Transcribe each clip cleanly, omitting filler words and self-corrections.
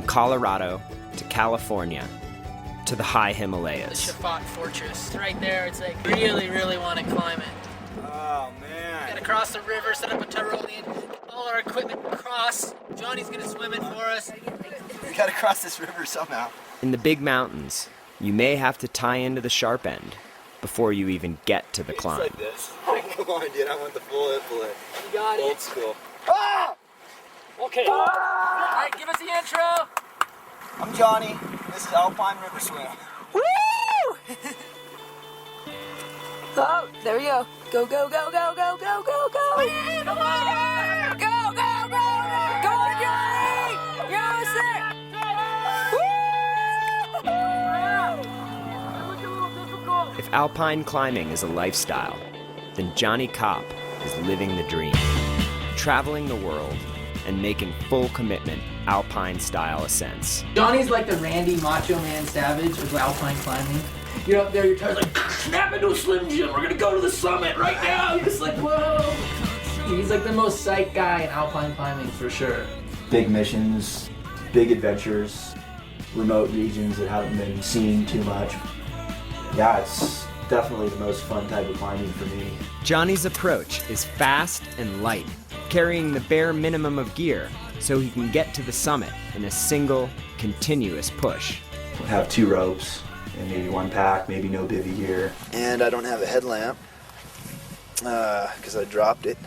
From Colorado to California to the high The Himalayas. Shafat Fortress. It's right there. It's like, really want to climb it. Oh, man. Gotta cross the river, set up a Tyrolean, all our equipment across. Johnny's gonna swim it for us. We gotta cross this river somehow. In the big mountains, you may have to tie into the sharp end before you even get to the It's climb. like this. Come on, dude. I want the full hip bullet. You got it. Old school. Ah! Okay. All right, give us the intro. I'm Johnny. This is Alpine River Swim. Woo! Oh, there we go. Go, go, go, go, go, go, go, go. Come on! Go, go, go, go! Go on, Johnny! Yes, sir! Woo! If alpine climbing is a lifestyle, then Jonny Copp is living the dream. Traveling the world and making full commitment alpine-style ascents. Johnny's like the Randy Macho Man Savage of alpine climbing. You're up there, your tire's like, snap into a Slim Jim, we're gonna go to the summit right now. You're just like, whoa. He's like the most psyched guy in alpine climbing for sure. Big missions, big adventures, remote regions that haven't been seen too much. Yeah, it's definitely the most fun type of climbing for me. Johnny's approach is fast and light, carrying the bare minimum of gear so he can get to the summit in a single, continuous push. We'll have 2 ropes and maybe 1 pack, maybe no bivy gear. And I don't have a headlamp because I dropped it.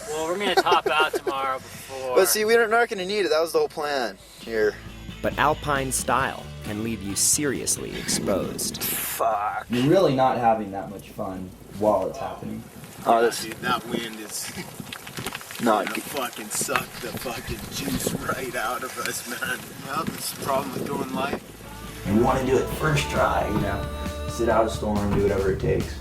Well, we're gonna top out tomorrow before. But see, we're not going to need it. That was the whole plan here. But alpine style can leave you seriously exposed. Fuck. You're really not having that much fun while it's happening. Oh, this Dude, that wind is not gonna good. fucking suck the fucking juice right out of us, man. Well, that's the problem with doing life. You want to do it first try, you know. Sit out a storm, do whatever it takes.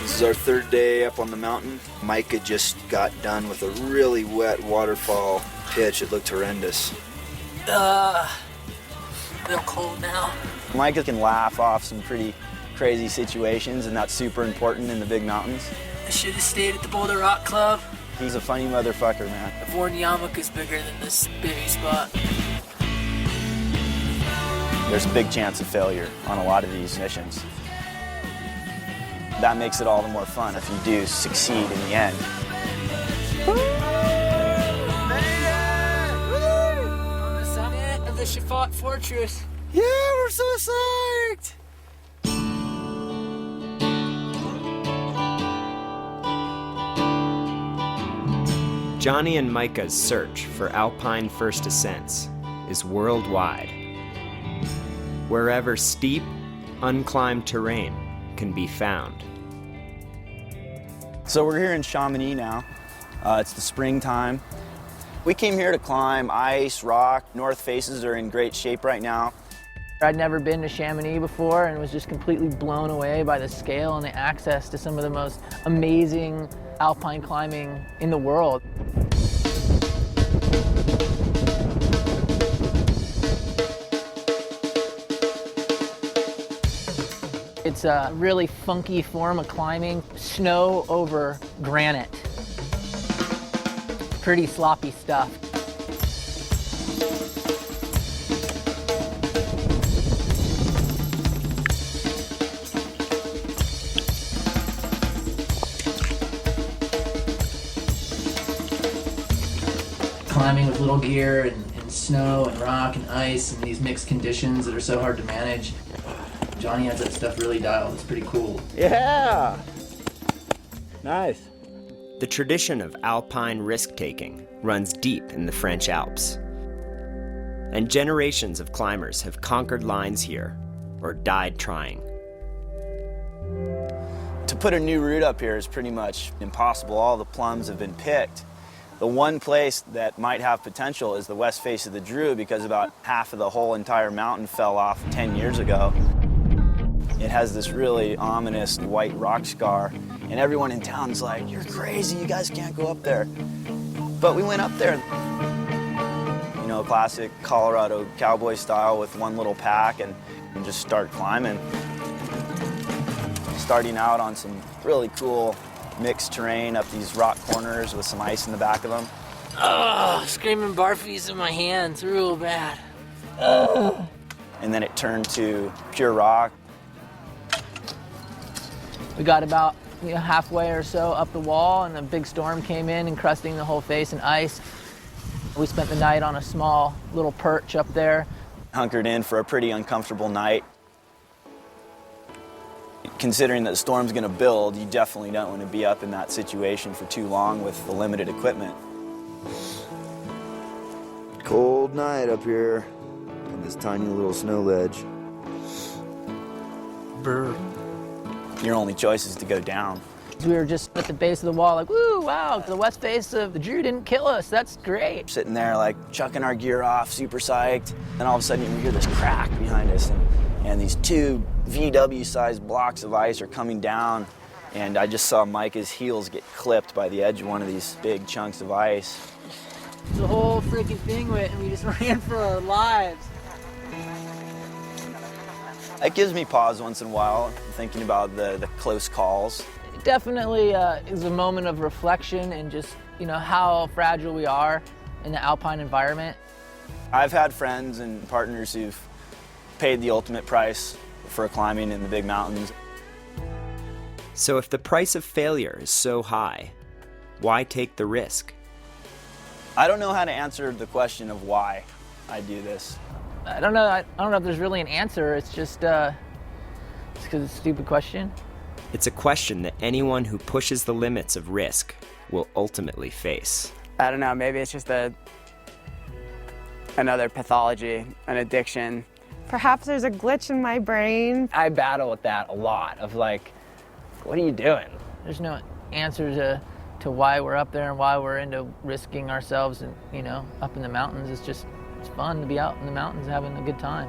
This is our 3rd day up on the mountain. Micah just got done with a really wet waterfall pitch. It looked horrendous. Real cold now. Micah can laugh off some pretty crazy situations, and that's super important in the big mountains. I should have stayed at the Boulder Rock Club. He's a funny motherfucker, man. I've worn yarmulkes bigger than this baby spot. There's a big chance of failure on a lot of these missions. That makes it all the more fun if you do succeed in the end. On the summit of the Shafat Fortress. Yeah, we're so psyched! Jonny and Micah's search for alpine first ascents is worldwide. Wherever steep, unclimbed terrain can be found. So we're here in Chamonix now. It's the springtime. We came here to climb ice, rock. North faces are in great shape right now. I'd never been to Chamonix before and was just completely blown away by the scale and the access to some of the most amazing alpine climbing in the world. It's a really funky form of climbing, snow over granite. Pretty sloppy stuff. Climbing with little gear and snow and rock and ice and these mixed conditions that are so hard to manage. Johnny has that stuff really dialed. It's pretty cool. Yeah! Nice. The tradition of alpine risk-taking runs deep in the French Alps. And generations of climbers have conquered lines here or died trying. To put a new route up here is pretty much impossible. All the plums have been picked. The one place that might have potential is the west face of the Drew because about half of the whole entire mountain fell off 10 years ago. It has this really ominous white rock scar, and everyone in town's like, "You're crazy, you guys can't go up there." But we went up there. You know, classic Colorado cowboy style with one little pack and just start climbing. Starting out on some really cool mixed terrain up these rock corners with some ice in the back of them. Oh, screaming barfies in my hands, real bad. And then it turned to pure rock. We got about halfway or so up the wall, and a big storm came in, encrusting the whole face in ice. We spent the night on a small little perch up there. Hunkered in for a pretty uncomfortable night. Considering that the storm's going to build, you definitely don't want to be up in that situation for too long with the limited equipment. Cold night up here on this tiny little snow ledge. Brr. Your only choice is to go down. We were just at the base of the wall, like, woo, wow, the west face of the Drew didn't kill us. That's great. Sitting there, like, chucking our gear off, super psyched. Then all of a sudden, you hear this crack behind us, and these 2 VW-sized blocks of ice are coming down. And I just saw Micah's heels get clipped by the edge of one of these big chunks of ice. The whole freaking thing went, and we just ran for our lives. That gives me pause once in a while, thinking about the close calls. It definitely is a moment of reflection and just, how fragile we are in the alpine environment. I've had friends and partners who've paid the ultimate price for climbing in the big mountains. So if the price of failure is so high, why take the risk? I don't know how to answer the question of why I do this. I don't know if there's really an answer. It's just because it's a stupid question. It's a question that anyone who pushes the limits of risk will ultimately face. I don't know, maybe it's just another pathology, an addiction. Perhaps there's a glitch in my brain. I battle with that a lot of like, what are you doing? There's no answer to why we're up there and why we're into risking ourselves and, up in the mountains. It's fun to be out in the mountains having a good time.